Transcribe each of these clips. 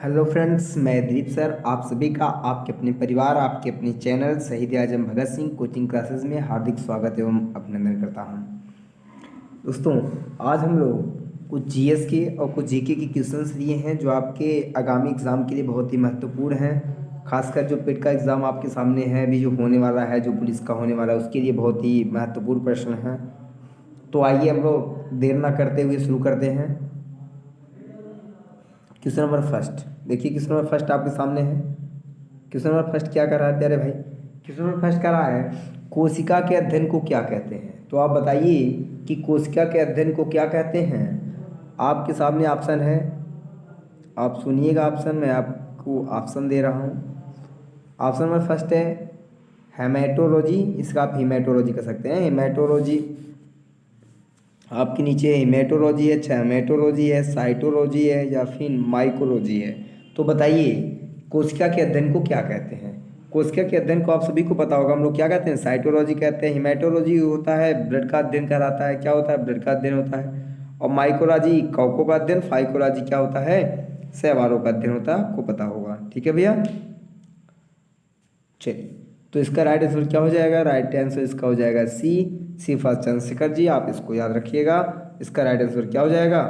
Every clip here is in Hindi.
हेलो फ्रेंड्स, मैं दीप सर आप सभी का आपके अपने परिवार आपके अपने चैनल शहीद आजम भगत सिंह कोचिंग क्लासेस में हार्दिक स्वागत एवं अभिनंदन करता हूं। दोस्तों, आज हम लोग कुछ जीएस के और कुछ जीके के क्वेश्चंस लिए हैं जो आपके आगामी एग्ज़ाम के लिए बहुत ही महत्वपूर्ण हैं। खासकर जो पेट का एग्ज़ाम आपके सामने है अभी जो होने वाला है, जो पुलिस का होने वाला है, उसके लिए बहुत ही महत्वपूर्ण प्रश्न हैं। तो आइए हम लोग देर ना करते हुए शुरू करते हैं। क्वेश्चन नंबर फर्स्ट देखिए, क्वेश्चन नंबर फर्स्ट आपके सामने है। क्वेश्चन नंबर फर्स्ट क्या कर रहा है प्यारे भाई? क्वेश्चन नंबर फर्स्ट कर रहा है कोशिका के अध्ययन को क्या कहते हैं। तो आप बताइए कि कोशिका के अध्ययन को क्या कहते हैं। आपके सामने ऑप्शन है, आप सुनिएगा ऑप्शन, मैं आपको ऑप्शन दे रहा हूँ। ऑप्शन नंबर फर्स्ट है हेमेटोलॉजी, इसका आप हीमेटोलॉजी कर सकते हैं। हेमेटोलॉजी आपके नीचे हेमेटोलॉजी है, हेमेटोलॉजी है, साइटोलॉजी है या फिर माइकोलॉजी है। तो बताइए कोशिका के अध्ययन को क्या कहते हैं। कोशिका के अध्ययन को आप सभी को पता होगा, हम लोग क्या कहते हैं, साइटोलॉजी कहते हैं। हेमेटोलॉजी होता है ब्लड का अध्ययन कराता है, क्या होता है, ब्लड का अध्ययन होता है। और माइकोलॉजी कवकों का अध्ययन, फाइकोलॉजी क्या होता है, शैवालों का अध्ययन होता है, आपको पता होगा। ठीक है भैया, चलिए तो इसका राइट आंसर क्या हो जाएगा? राइट आंसर इसका हो जाएगा सी फॉर चंद्रशेखर जी, आप इसको याद रखिएगा। इसका राइट आंसर क्या हो जाएगा?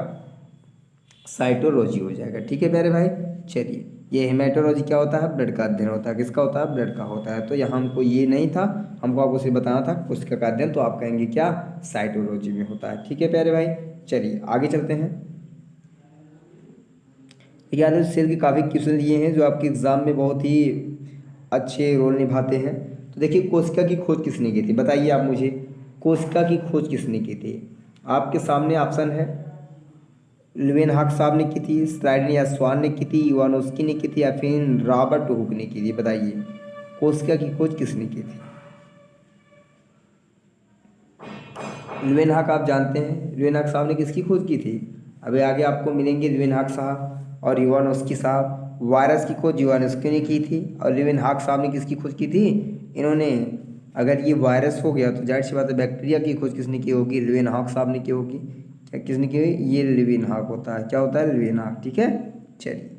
साइटोलॉजी हो जाएगा। ठीक है प्यारे भाई, चलिए ये हेमेटोलॉजी क्या होता है, ब्लड का अध्ययन होता है। किसका होता है? ब्लड का होता है। तो यहाँ हमको ये नहीं था, हमको आपको सिर्फ बताना था कोशिका का अध्ययन, तो आप कहेंगे क्या, साइटोलॉजी में होता है। ठीक है प्यारे भाई, चलिए आगे चलते हैं। याद सेल के काफ़ी क्वेश्चन लिए हैं जो आपके एग्जाम में बहुत ही अच्छे रोल निभाते हैं। तो देखिए कोशिका की खोज किसने की थी, बताइए आप मुझे, कोशिका की खोज किसने की थी। आपके सामने ऑप्शन है, ल्यूवेनहॉक साहब ने की थी, स्लाइडन या स्वान ने की थी, इवानोस्की ने की थी या फिर रॉबर्ट हुक ने की थी। बताइए कोशिका की खोज किसने की थी। ल्यूवेनहॉक आप जानते हैं, ल्यूवेनहॉक साहब ने किसकी खोज की थी। अभी आगे आपको मिलेंगे ल्यूवेनहॉक साहब और इवानोस्की साहब। वायरस की खोज इवानोस्की ने की थी और ल्यूवेनहॉक साहब ने किसकी खोज की थी, इन्होंने। अगर ये वायरस हो गया तो जाहिर सी बात है बैक्टीरिया की खोज किसने की होगी, ल्यूवेनहॉक साहब ने की होगी। क्या किसने की हुई, ये ल्यूवेनहॉक होता है, क्या होता है, ल्यूवेनहॉक। ठीक है, चलिए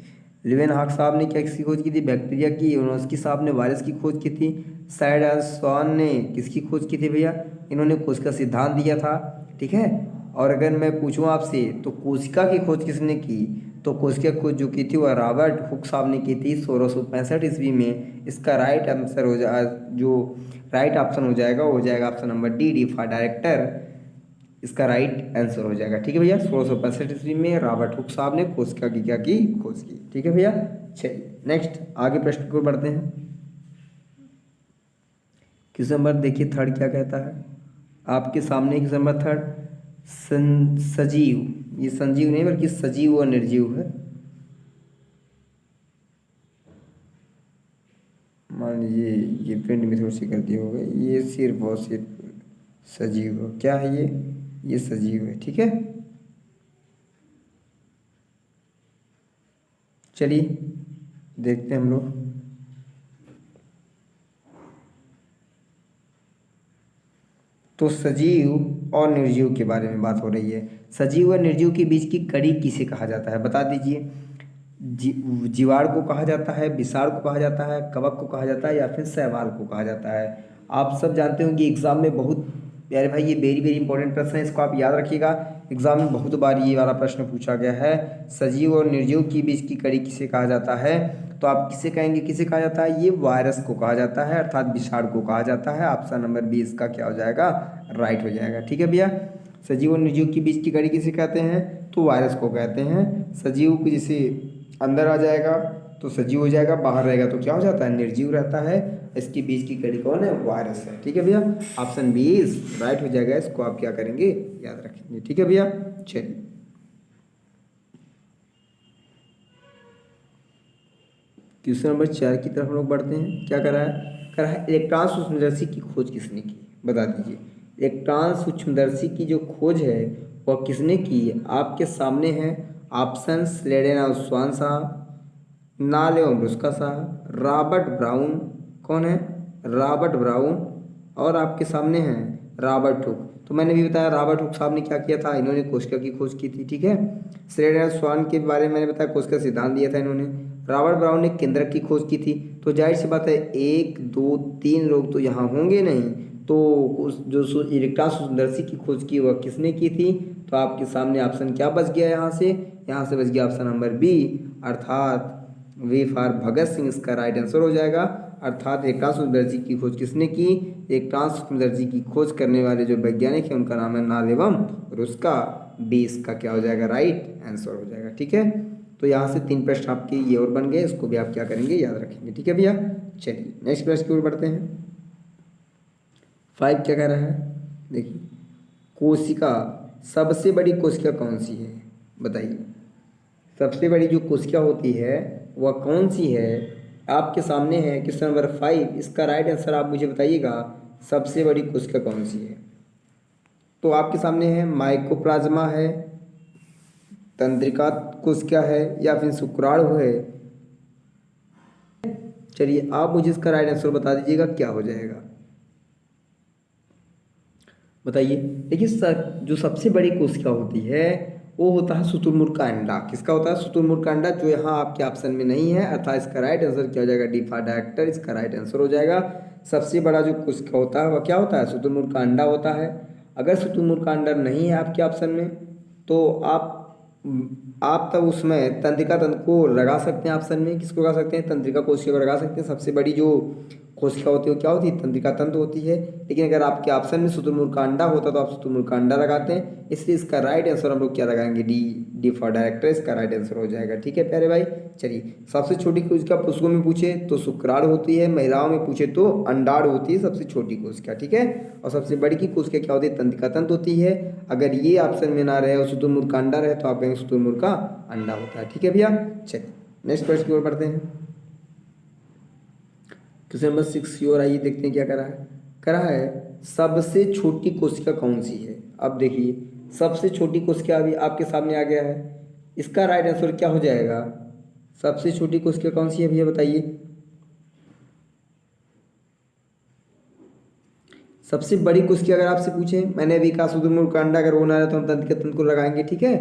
ल्यूवेनहॉक साहब ने क्या किसकी खोज की थी, बैक्टीरिया की। इवानोस्की साहब ने वायरस की खोज की थी। साइड स्वान ने किसकी खोज की थी भैया, इन्होंने कोशिका सिद्धांत दिया था। ठीक है, और अगर मैं पूछूं आपसे तो कोशिका की खोज किसने की, तो कोशिका की खोज जो की थी वह रॉबर्ट हुक साहब ने की थी 1665 ईस्वी में। इसका राइट आंसर हो जाए, जो राइट ऑप्शन हो जाएगा वो हो जाएगा option number D for director. इसका राइट आंसर हो जाएगा। ठीक है भैया, 1665 ईस्वी में रॉबर्ट हुक साहब ने कोशिका की क्या की, खोज की। ठीक है भैया, चलिए नेक्स्ट आगे प्रश्न को बढ़ते हैं। क्वेश्चन नंबर देखिए थर्ड क्या कहता है आपके सामने। क्वेश्चन नंबर थर्ड, सजीव, ये संजीव नहीं बल्कि सजीव और निर्जीव है। मान लीजिए ये प्रिंट में थोड़ी सी गलती हो गई, ये सिर्फ और सिर्फ सजीव हो। क्या है ये सजीव है। ठीक है, चलिए देखते हैं हम लोग। तो सजीव और निर्जीव के बारे में बात हो रही है। सजीव और निर्जीव के बीच की कड़ी किसे कहा जाता है, बता दीजिए। जीवाणु को कहा जाता है, विषाणु को कहा जाता है, कवक को कहा जाता है या फिर शैवाल को कहा जाता है। आप सब जानते होंगे एग्जाम में बहुत प्यारे भाई, ये वेरी वेरी इंपॉर्टेंट प्रश्न है, इसको आप याद रखिएगा। एग्जाम में बहुत बार ये वाला प्रश्न पूछा गया है, सजीव और निर्जीव के बीच की कड़ी किसे कहा जाता है। तो आप किसे कहेंगे, किसे कहा जाता है, ये वायरस को कहा जाता है, अर्थात विषाणु को कहा जाता है। ऑप्शन नंबर बी इसका क्या हो जाएगा, राइट हो जाएगा। ठीक है भैया, सजीव और निर्जीव के बीच की कड़ी किसे कहते हैं, तो वायरस को कहते हैं। सजीव को जैसे अंदर आ जाएगा तो सजीव हो जाएगा, बाहर रहेगा तो क्या हो जाता है, निर्जीव रहता है। इसके बीच की कड़ी कौन है, वायरस है। ठीक है भैया, ऑप्शन बी इज राइट हो जाएगा, इसको आप क्या करेंगे, याद रखेंगे। ठीक है भैया, चलिए क्वेश्चन नंबर 4 की तरफ हम लोग बढ़ते हैं। क्या करा है इलेक्ट्रॉन सूक्ष्मदर्शी की खोज किसने की, बता दीजिए। इलेक्ट्रॉन सूक्ष्मदर्शी की जो खोज है वह किसने की, आपके सामने है ऑप्शन, स्लेडेन और स्वान साहब, नाल एवं ब्रुस्का साहब, रॉबर्ट ब्राउन, कौन है, रॉबर्ट ब्राउन, और आपके सामने हैं रॉबर्ट हुक। तो मैंने भी बताया रॉबर्ट हुक साहब ने क्या किया था, इन्होंने कोशिका की खोज की थी, ठीक है। श्रेडर स्वान के बारे में मैंने बताया, कोशिका सिद्धांत दिया था इन्होंने। रॉबर्ट ब्राउन ने केंद्रक की खोज की थी। तो जाहिर सी बात है 1 2 3 लोग तो यहाँ होंगे नहीं, तो उस जो इलेक्ट्रॉन सूक्ष्मदर्शी की खोज की वह किसने की थी। तो आपके सामने ऑप्शन क्या बच गया यहाँ से बच गया ऑप्शन नंबर बी, अर्थात वी फॉर भगत सिंह इसका राइट आंसर हो जाएगा। अर्थात इलेक्ट्रॉन सूक्ष्मदर्शी की खोज किसने की, इलेक्ट्रॉन सूक्ष्मदर्शी की खोज करने वाले जो वैज्ञानिक हैं उनका नाम है नाल एवं रुस्का। बी इसका क्या हो जाएगा, राइट आंसर हो जाएगा, ठीक है। तो यहाँ से 3 प्रश्न आपके ये और बन गए, इसको भी आप क्या करेंगे, याद रखेंगे, ठीक है भैया। चलिए नेक्स्ट प्रश्न की ओर बढ़ते हैं। 5 क्या कह रहा है, देखिए कोशिका, सबसे बड़ी कोशिका कौन सी है, बताइए। सबसे बड़ी जो कोशिका होती है वह कौन सी है, आपके सामने है क्वेश्चन नंबर 5। इसका राइट आंसर आप मुझे बताइएगा, सबसे बड़ी कोशिका कौन सी है। तो आपके सामने है माइकोप्लाज्मा है, तंत्रिका कोशिका है, या फिर शुक्राणु है। चलिए आप मुझे इसका राइट आंसर बता दीजिएगा, क्या हो जाएगा, बताइए। देखिए जो सबसे बड़ी कोशिका होती है वो होता है शुतुरमुर्ग का अंडा। किसका होता है, शुतुरमुर्ग का अंडा, जो यहाँ आपके ऑप्शन में नहीं है। अर्थात इसका राइट आंसर क्या हो जाएगा, डी फॉर डायरेक्टर, इसका राइट आंसर हो जाएगा। सबसे बड़ा जो कोशिका होता है वह क्या होता है, शुतुरमुर्ग का अंडा होता है। अगर शुतुरमुर्ग का अंडा नहीं है आपके ऑप्शन में, तो आप तब उसमें तंत्रिका तंत्र को लगा सकते हैं ऑप्शन में। किसको लगा सकते हैं, तंत्रिका कोशिका को लगा सकते हैं। सबसे बड़ी जो कोशिका होती है वो क्या होती है, तंत्रिका तंत्र होती है। लेकिन अगर आपके ऑप्शन में शुतुरमुर्ग का अंडा होता तो आप शुतुरमुर्ग का अंडा लगाते हैं, इसलिए इसका राइट आंसर हम लोग क्या लगाएंगे, डी फॉर डायरेक्टर, इसका राइट आंसर हो जाएगा, ठीक है प्यारे भाई। चलिए सबसे छोटी कोशिका पुरुषों में पूछे तो शुक्राणु होती है, महिलाओं में पूछे तो अंडाणु होती है सबसे छोटी कोशिका, ठीक है। और सबसे बड़ी की कोशिका क्या होती है, तंत्रिका तंत्र होती है। अगर ये ऑप्शन में ना रहे और शुतुरमुर्ग का अंडा रहे तो आप कहेंगे शुतुरमुर्ग का अंडा होता है, ठीक है भैया। चलिए नेक्स्ट प्रश्न की ओर बढ़ते हैं। क्वेश्चन नंबर 6 की ओर आइए, देखते हैं क्या करा है सबसे छोटी कोशिका कौन सी है। अब देखिए सबसे छोटी कोशिका अभी आपके सामने आ गया है, इसका राइट आंसर क्या हो जाएगा, सबसे छोटी कोशिका कौन सी है भैया बताइए। सबसे बड़ी कोशिका अगर आपसे पूछे, मैंने अभी कहा शुतुरमुर्ग का अंडा, अगर वो ना रहे तो हम तंत्रिका तंत्र को लगाएंगे, ठीक है।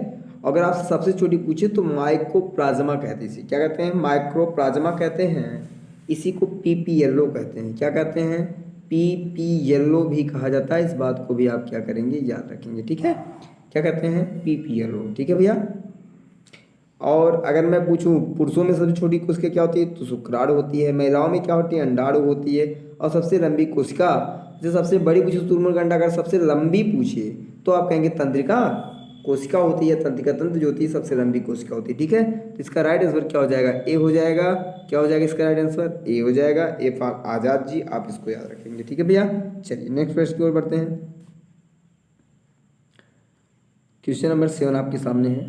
अगर आपसे सबसे छोटी पूछे तो माइकोप्लाज्मा कहते हैं, इसे क्या कहते हैं, माइक्रोप्लाज्मा कहते हैं। इसी को पीपी येलो कहते हैं, क्या कहते हैं, पीपी येलो भी कहा जाता है। इस बात को भी आप क्या करेंगे, याद रखेंगे, ठीक है। क्या कहते हैं, पीपी येलो, ठीक है भैया। और अगर मैं पूछूं पुरुषों में सबसे छोटी कोशिका क्या होती है, तो शुक्राणु होती है। महिलाओं में क्या होती है, अंडाणु होती है। और सबसे लंबी कोशिका, जो सबसे बड़ी पूछे शुतुरमुर्ग का अंडा, अगर सबसे लंबी पूछे तो आप कहेंगे तंत्रिका कोशिका होती है, तंत्रिका तंत्र जो होती है सबसे लंबी कोशिका होती है, ठीक है। तो इसका राइट आंसर क्या हो जाएगा, ए हो जाएगा। क्या हो जाएगा इसका राइट आंसर, ए हो जाएगा। ए फॉर आजाद जी, आप इसको याद रखेंगे, ठीक है भैया। चलिए नेक्स्ट प्रश्न की ओर बढ़ते हैं। क्वेश्चन नंबर 7 आपके सामने है,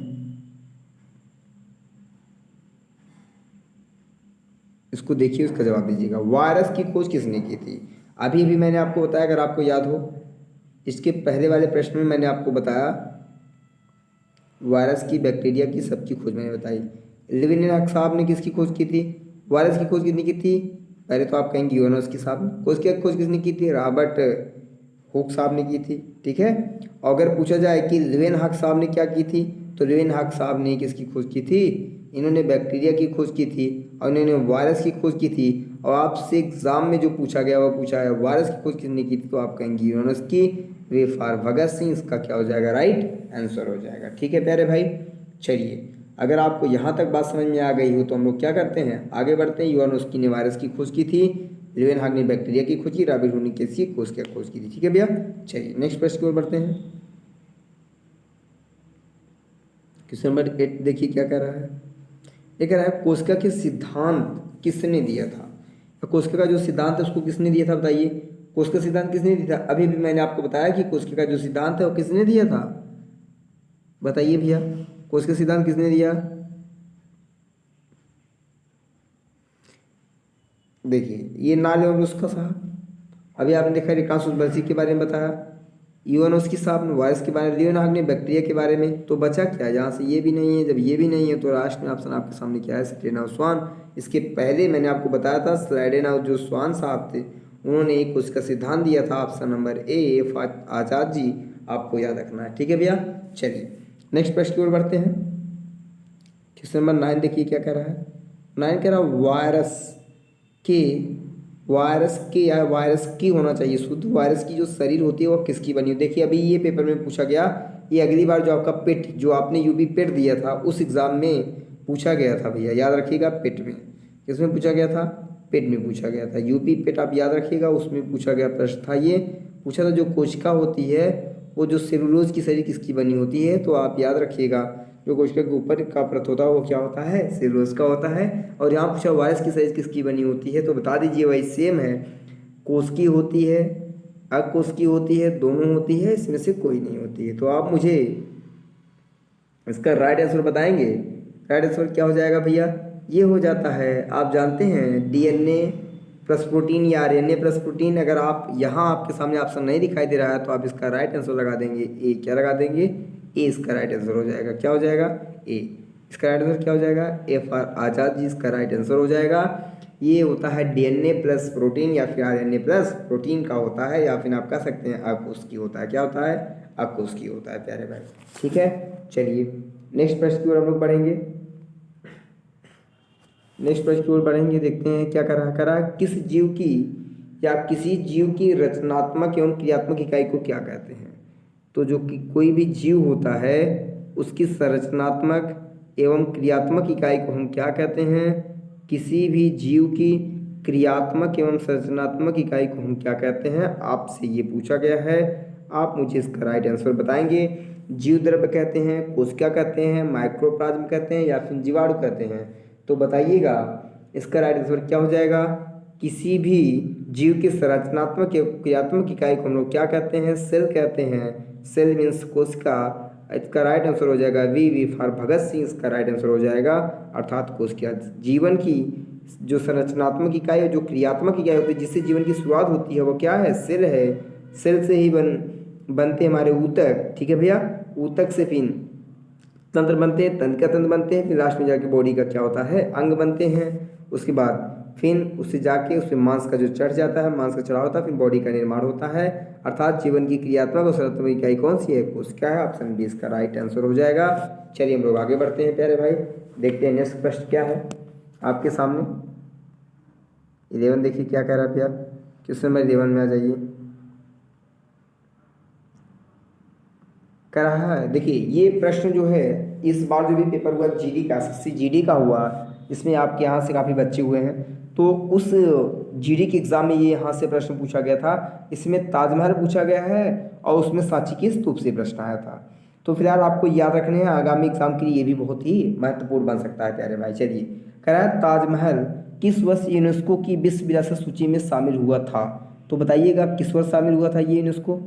इसको देखिए, उसका जवाब दीजिएगा। वायरस की खोज किसने की थी। अभी भी मैंने आपको बताया, अगर आपको याद हो, इसके पहले वाले प्रश्न में मैंने आपको बताया वायरस की, बैक्टीरिया की, सबकी खोज मैंने बताई। लिविनहाक साहब ने किसकी खोज की थी, वायरस की खोज किसने की थी, पहले तो आप कहेंगे यूएनओस्की साहब ने। खोज किसने की थी, रॉबर्ट हुक साहब ने की थी, ठीक है। और अगर पूछा जाए कि लिविनहाक साहब ने क्या की थी, तो लिविनहाक साहब ने किसकी खोज की थी, इन्होंने बैक्टीरिया की खोज की थी और इन्होंने वायरस की खोज की थी। और आपसे एग्जाम में जो पूछा गया वह पूछा है वायरस की खोज किसने की थी, तो आप कहेंगे यूएनओस्की, वे फॉर भगत सिंह, इसका क्या हो जाएगा, राइट आंसर हो जाएगा, ठीक है प्यारे भाई। चलिए अगर आपको यहाँ तक बात समझ में आ गई हो तो हम लोग क्या करते हैं, आगे बढ़ते हैं। यूएनओस्की ने वायरस की खोज की थी, लिविनहाक ने बैक्टीरिया की खोज की, रॉबर्ट हुक ने किसकी खोज की थी, ठीक है भैया। चलिए नेक्स्ट प्रश्न की ओर बढ़ते हैं। क्वेश्चन नंबर 8 देखिए क्या कह रहा है, ये कह रहा है कोशिका के सिद्धांत किसने दिया था। कोशिका का जो सिद्धांत है उसको किसने दिया था, बताइए। कोशिका सिद्धांत किसने दिया था, अभी भी मैंने आपको बताया कि कोशिका का जो सिद्धांत है वो किसने दिया था, बताइए भैया। कोशिका सिद्धांत किसने दिया, देखिए ये नाल एवं रुस्का साहब। अभी आपने देखा रिकांसुलबर्सी के बारे में बताया, यूएनओस्की साहब ने वायरस के बारे में, लियोनार्ड ने बैक्टीरिया के बारे में। तो बचा क्या, जहाँ से ये भी नहीं है, जब ये भी नहीं है तो लास्ट में ऑप्शन आपके सामने क्या है, स्लाइडेनहाउस स्वान। इसके पहले मैंने आपको बताया था स्लाइडेनहाउस जो स्वान साहब थे उन्होंने एक उसका सिद्धांत दिया था। ऑप्शन नंबर ए आचार्य जी, आपको याद रखना है। ठीक है भैया, चलिए नेक्स्ट प्रश्न की ओर बढ़ते हैं। क्वेश्चन नंबर 9 देखिए क्या कह रहा है। 9 कह रहा है वायरस के या वायरस की होना चाहिए शुद्ध वायरस की जो शरीर होती है वो किसकी बनी हो। देखिए अभी ये पेपर में पूछा गया, ये अगली बार जो आपका पेट जो आपने यूपी पेट दिया था उस एग्ज़ाम में पूछा गया था भैया, याद रखिएगा। पेट में किसमें पूछा गया था, पेट में पूछा गया था। यूपी पेट आप याद रखिएगा, उसमें पूछा गया प्रश्न था ये। पूछा था जो कोशिका होती है वो जो सेलुलोज की शरीर किसकी बनी होती है, तो आप याद रखिएगा जो कोशिका के ऊपर का परत होता है वो क्या होता है, सेलुलोज का होता है। और यहाँ पूछा वायरस की शरीर किसकी बनी होती है, तो बता दीजिए भाई सेम है, कोशिकी होती है, अकोशिकी होती है, दोनों होती है, इसमें से कोई नहीं होती है। तो आप मुझे इसका राइट आंसर बताएंगे। राइट आंसर क्या हो जाएगा भैया, ये हो जाता है, आप जानते हैं डीएनए प्लस प्रोटीन या आरएनए प्लस प्रोटीन। अगर आप यहाँ आपके सामने ऑप्शन नहीं दिखाई दे रहा है तो आप इसका राइट आंसर लगा देंगे ए। क्या लगा देंगे, ए इसका राइट आंसर हो जाएगा। क्या हो जाएगा, ए इसका राइट आंसर क्या हो जाएगा, ए फॉर आजाद जी इसका राइट आंसर हो जाएगा। ये होता है डीएनए प्लस प्रोटीन या फिर आरएनए प्लस प्रोटीन का होता है, या फिर आप कह सकते हैं अकोशिकी होता है। क्या होता है, अकोशिकी होता है प्यारे भाई। ठीक है, चलिए नेक्स्ट प्रश्न की ओर हम लोग बढ़ेंगे। नेक्स्ट प्रश्न की ओर बढ़ेंगे, देखते हैं क्या करा किस जीव की या किसी जीव की रचनात्मक एवं क्रियात्मक इकाई को क्या कहते हैं। तो जो कि कोई भी जीव होता है उसकी संरचनात्मक एवं क्रियात्मक इकाई को हम क्या कहते हैं, किसी भी जीव की क्रियात्मक एवं संरचनात्मक इकाई को हम क्या कहते हैं, आपसे ये पूछा गया है। आप मुझे इसका राइट आंसर बताएंगे। जीव द्रव्य कहते हैं, कोशिका कहते हैं, माइक्रोप्लाज्म कहते हैं या फिर जीवाणु कहते हैं, तो बताइएगा इसका राइट आंसर क्या हो जाएगा। किसी भी जीव की संरचनात्मक या क्रियात्मक इकाई को हम लोग क्या कहते हैं, सेल कहते हैं। सेल मीन्स कोशिका। इसका राइट आंसर हो जाएगा वी फॉर भगत सिंह, इसका राइट आंसर हो जाएगा अर्थात कोशिका। जीवन की जो संरचनात्मक इकाई और जो क्रियात्मक इकाई होती है जिससे जीवन की शुरुआत होती है वो क्या है, सेल है। सेल से ही बनते हमारे ऊतक। ठीक है भैया, ऊतक से फिर तंत्र बनते हैं, तंत्र का तंत्र बनते हैं, फिर लास्ट में जाके बॉडी का क्या होता है, अंग बनते हैं। उसके बाद फिर उससे जाके उसमें मांस का जो चढ़ जाता है, मांस का चढ़ाव होता है, फिर बॉडी का निर्माण होता है। अर्थात जीवन की क्रियात्मक और संरचनात्मक इकाई कौन सी है, कोशिका है। ऑप्शन बी इसका राइट आंसर हो जाएगा। चलिए हम लोग आगे बढ़ते हैं प्यारे भाई, देखते हैं नेक्स्ट प्रश्न क्या है आपके सामने। 11 देखिए क्या कह रहा है भैया, क्वेश्चन नंबर 11 में आ जाइए। कह रहा है देखिए ये प्रश्न जो है इस बार जो भी पेपर हुआ जीडी का, एसएससी जीडी का हुआ, इसमें आपके यहाँ से काफ़ी बच्चे हुए हैं, तो उस जीडी के एग्ज़ाम में ये यहाँ से प्रश्न पूछा गया था। इसमें ताजमहल पूछा गया है और उसमें सांची की स्तूप से प्रश्न आया था। तो फिलहाल आपको याद रखने हैं, आगामी एग्जाम के लिए ये भी बहुत ही महत्वपूर्ण बन सकता है प्यारे भाई। चलिए कह रहा है ताजमहल किस वर्ष यूनेस्को की विश्व विरासत सूची में शामिल हुआ था, तो बताइएगा किस वर्ष शामिल हुआ था ये यूनेस्को।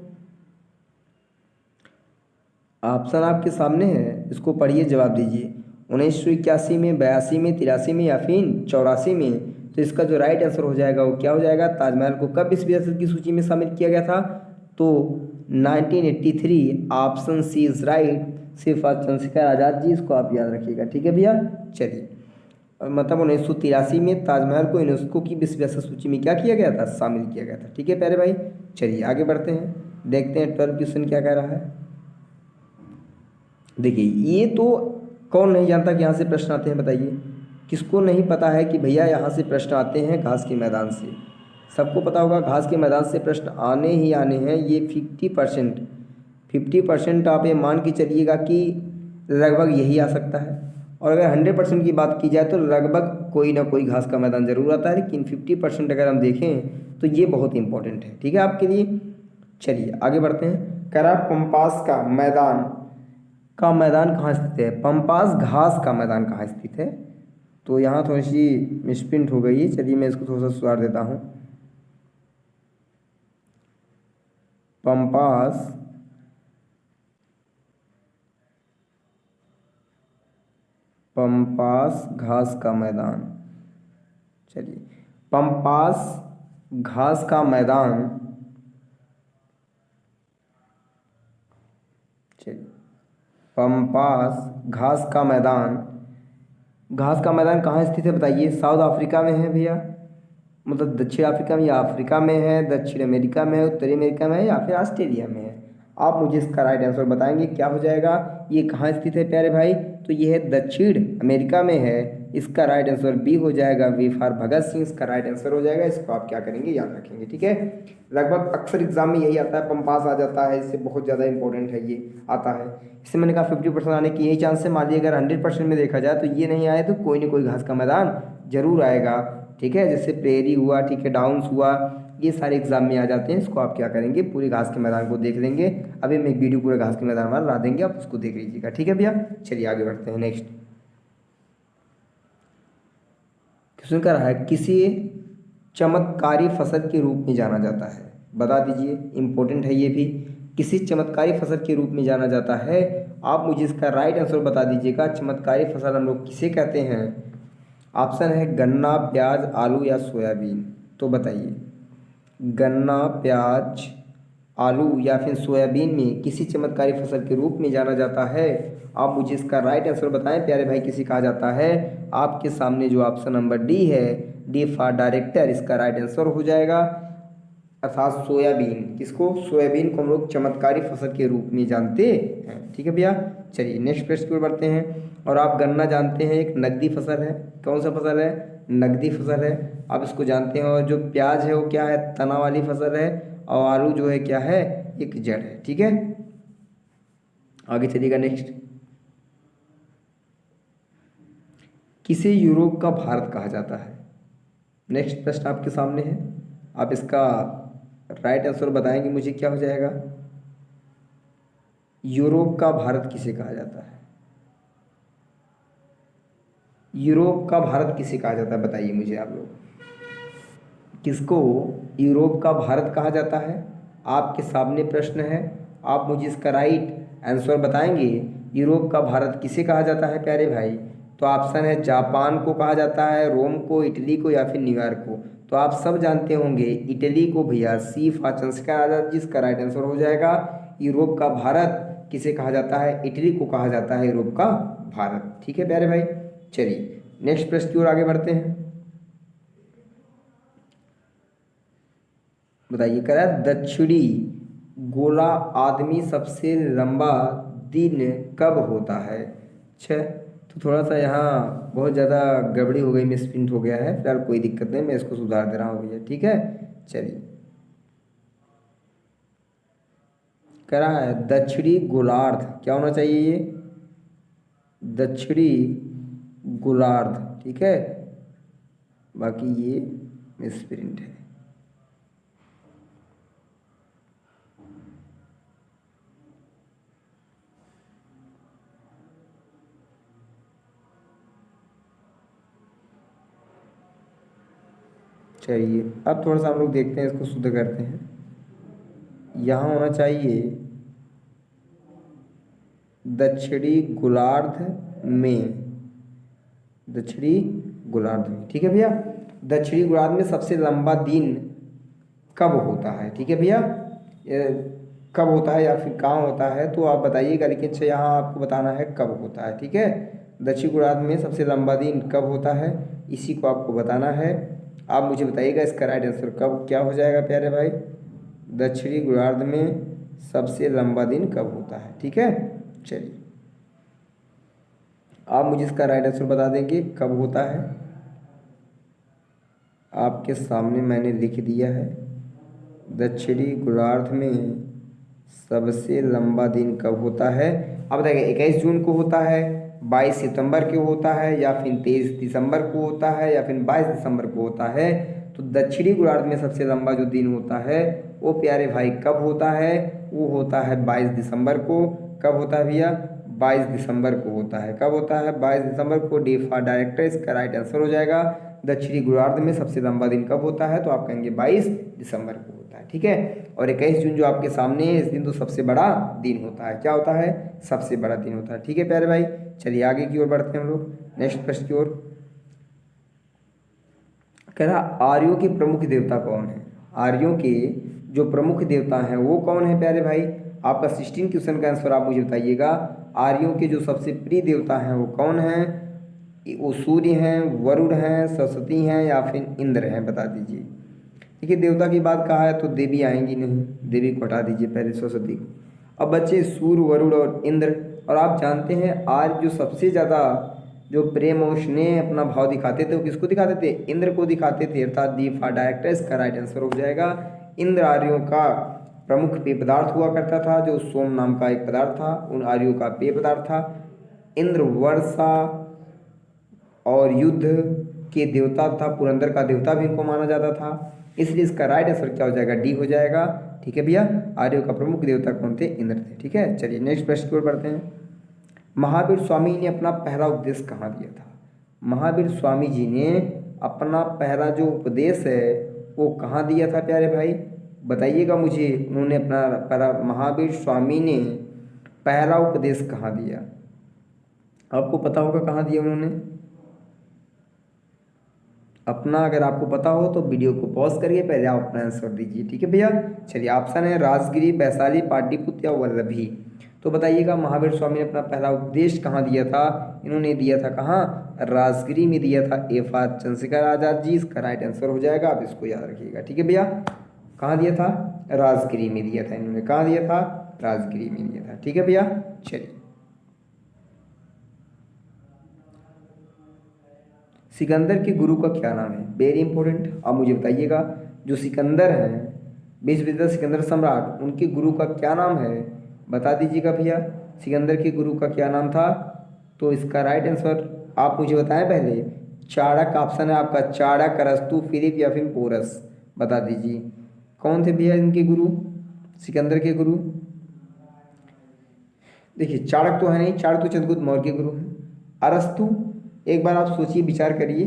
ऑप्शन आपके सामने है, इसको पढ़िए जवाब दीजिए। 1981 में, 82 में, 83 में या फिर 84 में। तो इसका जो राइट आंसर हो जाएगा वो क्या हो जाएगा, ताजमहल को कब विश्व विरासत की सूची में शामिल किया गया था, तो 1983। ऑप्शन सी इज राइट, सिर्फ चंद्रशेखर आज़ाद जी, इसको आप याद रखिएगा। ठीक है भैया, चलिए मतलब 1983 में ताजमहल को यूनेस्को की विश्व विरासत सूची में क्या किया गया था, शामिल किया गया था। ठीक है प्यारे भाई, चलिए आगे बढ़ते हैं, देखते हैं 12 क्वेश्चन क्या कह रहा है। देखिए ये तो कौन नहीं जानता कि यहाँ से प्रश्न आते हैं, बताइए किसको नहीं पता है कि भैया यहाँ से प्रश्न आते हैं घास के मैदान से। सबको पता होगा घास के मैदान से प्रश्न आने ही आने हैं। ये 50% आप ये मान के चलिएगा कि लगभग यही आ सकता है। और अगर 100% की बात की जाए तो लगभग कोई ना कोई घास का मैदान जरूर आता है, लेकिन 50% अगर हम देखें तो ये बहुत इंपॉर्टेंट है। ठीक है आपके लिए, चलिए आगे बढ़ते हैं। कह रहा पंपास का मैदान कहाँ स्थित है, पंपास घास का मैदान कहाँ स्थित है। तो यहाँ थोड़ी सी मिसप्रिंट हो गई है, चलिए मैं इसको थोड़ा सा सुधार देता हूँ। पंपास घास का मैदान, चलिए पंपास घास का मैदान, चलिए पंपास घास का मैदान कहाँ स्थित है बताइए। साउथ अफ्रीका में है भैया, मतलब दक्षिण अफ्रीका में या अफ्रीका में है, दक्षिण अमेरिका में है, उत्तरी अमेरिका में है या फिर ऑस्ट्रेलिया में है। आप मुझे इसका राइट आंसर बताएंगे क्या हो जाएगा। ये कहाँ स्थित है प्यारे भाई, तो ये है दक्षिण अमेरिका में है। इसका राइट आंसर बी हो जाएगा, वी फॉर भगत सिंह इसका राइट आंसर हो जाएगा। इसको आप क्या करेंगे, याद रखेंगे, ठीक है। लगभग अक्सर एग्जाम में यही आता है, पंपास आ जाता है, इससे बहुत ज़्यादा इंपॉर्टेंट है, ये आता है। इससे मैंने कहा 50% आने की यही चांस है। मान लीजिए अगर 100% में देखा जाए तो ये नहीं आए तो कोई ना कोई घास का मैदान जरूर आएगा, ठीक है। जैसे प्रेरी हुआ, ठीक है, डाउन्स हुआ, ये सारे एग्जाम में आ जाते हैं। इसको आप क्या करेंगे, पूरे घास के मैदान को देख लेंगे। अभी मैं एक वीडियो पूरे घास के मैदान वाला ला देंगे, आप उसको देख लीजिएगा, ठीक है भैया। चलिए आगे बढ़ते हैं। नेक्स्ट क्वेश्चन कर रहा है, किसी चमत्कारी फसल के रूप में जाना जाता है, बता दीजिए, इंपॉर्टेंट है ये भी। किसी चमत्कारी फसल के रूप में जाना जाता है, आप मुझे इसका राइट आंसर बता दीजिएगा। चमत्कारी फसल हम लोग किसे कहते हैं। ऑप्शन है गन्ना, प्याज, आलू या सोयाबीन। तो बताइए, गन्ना, प्याज, आलू या फिर सोयाबीन में किसी चमत्कारी फसल के रूप में जाना जाता है। आप मुझे इसका राइट आंसर बताएं प्यारे भाई, किसी कहा जाता है। आपके सामने जो ऑप्शन नंबर डी है, डी फॉर डायरेक्टर, इसका राइट आंसर हो जाएगा, अर्थात सोयाबीन। किसको, सोयाबीन को हम लोग चमत्कारी फसल के रूप में जानते हैं, ठीक है भैया। चलिए नेक्स्ट प्रश्न की ओर बढ़ते हैं। और आप गन्ना जानते हैं एक नकदी फसल है, कौन सा फसल है, नकदी फसल है, आप इसको जानते हैं। और जो प्याज है वो क्या है, तना वाली फसल है। और आलू जो है क्या है, एक जड़ है, ठीक है। आगे चलिएगा। नेक्स्ट, किसे यूरोप का भारत कहा जाता है। नेक्स्ट प्रश्न आपके सामने है, आप इसका राइट आंसर बताएंगे मुझे, क्या हो जाएगा। यूरोप का भारत किसे कहा जाता है, यूरोप का भारत किसे कहा जाता है, बताइए मुझे आप लोग, किसको यूरोप का भारत कहा जाता है। आपके सामने प्रश्न है, आप मुझे इसका राइट आंसर बताएंगे। यूरोप का भारत किसे कहा जाता है प्यारे भाई। तो ऑप्शन है जापान को कहा जाता है, रोम को, इटली को या फिर न्यूयॉर्क को। तो आप सब जानते होंगे इटली को भैया, सी फॉर चंद्रशेखर आजाद, जिसका राइट आंसर हो जाएगा। यूरोप का भारत किसे कहा जाता है, इटली को कहा जाता है यूरोप का भारत, ठीक है प्यारे भाई। चलिए नेक्स्ट प्रश्न की ओर आगे बढ़ते हैं। बताइए, कह रहा है दक्षिणी गोला आदमी सबसे लंबा दिन कब होता है। अच्छा, तो थोड़ा सा यहाँ बहुत ज़्यादा गड़बड़ी हो गई, मिसप्रिंट हो गया है, फिलहाल कोई दिक्कत नहीं, मैं इसको सुधार दे रहा हूँ भैया, ठीक है। चलिए, कह रहा है दक्षिणी गोलार्ध, क्या होना चाहिए ये, दक्षिणी गोलार्ध, ठीक है। बाकी ये मिसप्रिंट है। चलिए अब थोड़ा सा हम लोग देखते हैं, इसको शुद्ध करते हैं। यहाँ होना चाहिए दक्षिणी गोलार्ध में, दक्षिणी गोलार्ध में, ठीक है भैया। दक्षिणी गोलार्ध में सबसे लंबा दिन कब होता है, ठीक है भैया। कब होता है या फिर कहाँ होता है तो आप बताइएगा, लेकिन अच्छा यहाँ आपको बताना है कब होता है, ठीक है। दक्षिणी गोलार्ध में सबसे लंबा दिन कब होता है, इसी को आपको बताना है। आप मुझे बताइएगा इसका राइट आंसर कब क्या हो जाएगा प्यारे भाई। दक्षिणी गोलार्ध में सबसे लंबा दिन कब होता है, ठीक है। चलिए आप मुझे इसका राइट आंसर बता देंगे कब होता है। आपके सामने मैंने लिख दिया है, दक्षिणी गोलार्ध में सबसे लंबा दिन कब होता है। आप बताइए 21 जून को होता है, 22 सितंबर को होता है, या फिर 23 दिसंबर को होता है, या फिर 22 दिसंबर को होता है। तो दक्षिणी गोलार्ध में सबसे लंबा जो दिन होता है वो प्यारे भाई कब होता है, वो होता है 22 दिसंबर को। कब होता है भैया, 22 दिसंबर को होता है। कब होता है, 22 दिसंबर को। डी फॉर डायरेक्टर, इसका राइट आंसर हो जाएगा। दक्षिणी गोलार्ध में सबसे लंबा दिन कब होता है, तो आप कहेंगे 22 दिसंबर को होता है, ठीक है। और 21 जून जो आपके सामने है, इस दिन तो सबसे बड़ा दिन होता है। क्या होता है, सबसे बड़ा दिन होता है, ठीक है प्यारे भाई। चलिए आगे की ओर बढ़ते हैं हम लोग, नेक्स्ट प्रश्न की ओर। कह रहा आर्यों के प्रमुख देवता कौन है। आर्यों के जो प्रमुख देवता हैं वो कौन है प्यारे भाई। आपका 16 क्वेश्चन का आंसर आप मुझे बताइएगा। आर्यों के जो सबसे प्रिय देवता हैं वो कौन हैं। वो सूर्य हैं, वरुण हैं, सरस्वती हैं या फिर इंद्र हैं, बता दीजिए। देखिए देवता की बात कहा है तो देवी आएंगी नहीं, देवी को हटा दीजिए पहले, सरस्वती को। अब बच्चे सूर्य, वरुण और इंद्र। और आप जानते हैं आज जो सबसे ज़्यादा जो प्रेम और स्नेह अपना भाव दिखाते थे वो किसको दिखाते थे? इंद्र को दिखाते थे, अर्थात दी फॉर डायरेक्टर इसका राइट आंसर हो जाएगा। इंद्र आर्यों का प्रमुख पेय पदार्थ हुआ करता था, जो सोम नाम का एक पदार्थ था, उन आर्यों का पेय पदार्थ था। इंद्र वर्षा और युद्ध के देवता था, पुरंदर का देवता भी इनको माना जाता था, इसलिए इसका राइट आंसर क्या हो जाएगा? डी हो जाएगा। ठीक है भैया, आर्यों का प्रमुख देवता कौन थे? इंद्र थे। ठीक है, चलिए नेक्स्ट प्रश्न की ओर बढ़ते हैं। महावीर स्वामी ने अपना पहला उपदेश कहाँ दिया था? महावीर स्वामी जी ने अपना पहला जो उपदेश है वो कहाँ दिया था प्यारे भाई? बताइएगा मुझे, उन्होंने अपना पहला, महावीर स्वामी ने पहला उपदेश कहाँ दिया? आपको पता होगा कहाँ दिया उन्होंने अपना। अगर आपको पता हो तो वीडियो को पॉज करिए, पहले आप अपना आंसर दीजिए। ठीक है भैया, चलिए ऑप्शन है राजगिरी, वैशाली, पाटलिपुत्र या वल्लभी। तो बताइएगा महावीर स्वामी ने अपना पहला उपदेश कहाँ दिया था? इन्होंने दिया था कहाँ? राजगिरी में दिया था। ए फॉर चंद्रशेखर आजाद जी, इसका राइट आंसर हो जाएगा, आप इसको याद रखिएगा। ठीक है भैया, कहाँ दिया था? राजगिरी में दिया था इन्होंने। कहाँ दिया था? राजगिरी में दिया था। ठीक है भैया, चलिए। सिकंदर के गुरु का क्या नाम है? वेरी इंपॉर्टेंट, आप मुझे बताइएगा। जो सिकंदर हैं, विश्व विजेता सिकंदर सम्राट, उनके गुरु का क्या नाम है? बता दीजिएगा भैया, सिकंदर के गुरु का क्या नाम था? तो इसका राइट आंसर आप मुझे बताएं पहले। चाणक्य ऑप्शन है आपका, चाणक्य, अरस्तु, फिलिप या फिर पोरस, बता दीजिए कौन थे भैया इनके गुरु, सिकंदर के गुरु? देखिए चाणक्य तो है नहीं, चाणक्य तो चंद्रगुप्त मौर्य के गुरु हैं। अरस्तु, एक बार आप सोचिए, विचार करिए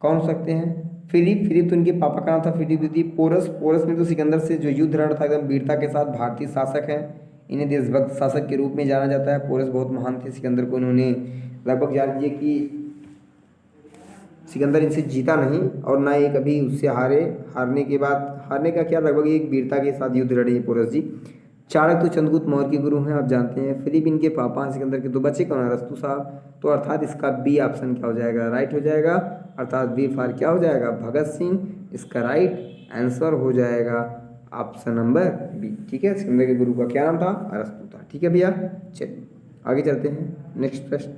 कौन हो सकते हैं? फिलिप तो इनके पापा का नाम था फिलिप द्वितीय। पोरस में तो सिकंदर से जो युद्ध लड़ा था एकदम वीरता के साथ, भारतीय शासक है, इन्हें देशभक्त शासक के रूप में जाना जाता है। पोरस बहुत महान थे, सिकंदर को इन्होंने लगभग जान लीजिए कि सिकंदर इनसे जीता नहीं और ना ही कभी उससे हारने के बाद, हारने का क्या, लगभग एक वीरता के साथ युद्ध लड़े हैं पोरस जी। चाणक्य तो चंद्रगुप्त मौर्य के गुरु हैं, आप जानते हैं। फिलिप इनके पापा हैं, सिकंदर के दो बच्चे कौन है? अरस्तु साहब। तो अर्थात इसका बी ऑप्शन क्या हो जाएगा? राइट हो जाएगा, अर्थात बी फॉर क्या हो जाएगा? भगत सिंह, इसका राइट आंसर हो जाएगा ऑप्शन नंबर बी। ठीक है, सिकंदर के गुरु का क्या नाम था? अरस्तु था। ठीक है भैया, चलिए आगे चलते हैं। नेक्स्ट प्रश्न,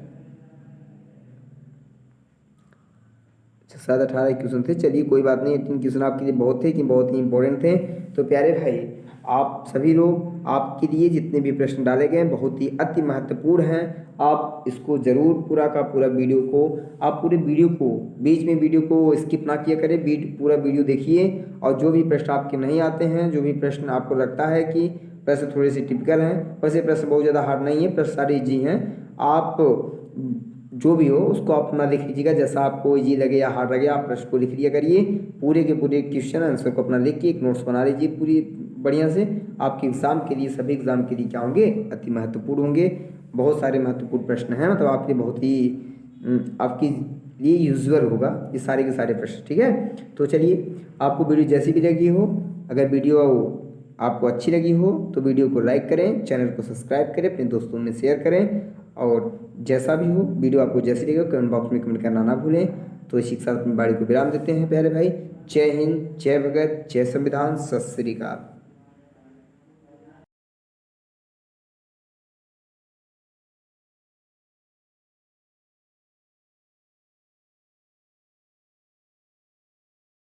18 क्वेश्चन थे, चलिए कोई बात नहीं, 3 क्वेश्चन आपके लिए बहुत थे कि बहुत ही इंपॉर्टेंट थे। तो प्यारे भाई, आप सभी लोग, आपके लिए जितने भी प्रश्न डाले गए बहुत ही अति महत्वपूर्ण हैं। आप इसको ज़रूर पूरा का पूरा वीडियो को, आप पूरे वीडियो को, बीच में वीडियो को स्किप ना किया करें, पूरा वीडियो देखिए। और जो भी प्रश्न आपके नहीं आते हैं, जो भी प्रश्न आपको लगता है कि प्रश्न थोड़े से टिपिकल हैं, वैसे प्रश्न बहुत ज़्यादा हार्ड नहीं है, प्रश्न सारे ईजी हैं, आप जो भी हो उसको आप अपना लिख लीजिएगा, जैसा आपको इजी लगे या हार्ड लगे आप प्रश्न को लिख लिया करिए। पूरे के पूरे क्वेश्चन आंसर को अपना लिख के एक नोट्स बना लीजिए पूरी बढ़िया से। आपके एग्ज़ाम के लिए, सभी एग्ज़ाम के लिए क्या होंगे? अति महत्वपूर्ण होंगे। बहुत सारे महत्वपूर्ण प्रश्न हैं, मतलब आपके बहुत ही आपके लिए यूजुअल होगा ये सारे के सारे प्रश्न। ठीक है, तो चलिए, आपको वीडियो जैसी भी लगी हो, अगर वीडियो आपको अच्छी लगी हो तो वीडियो को लाइक करें, चैनल को सब्सक्राइब करें, अपने दोस्तों में शेयर करें। और जैसा भी हो, वीडियो आपको जैसी लगे कमेंट बॉक्स में कमेंट करना ना भूलें। तो इसी के साथ अपनी बाड़ी को विराम देते हैं प्यारे भाई। जय हिंद, जय भगत, जय संविधान, सत श्री अकाल।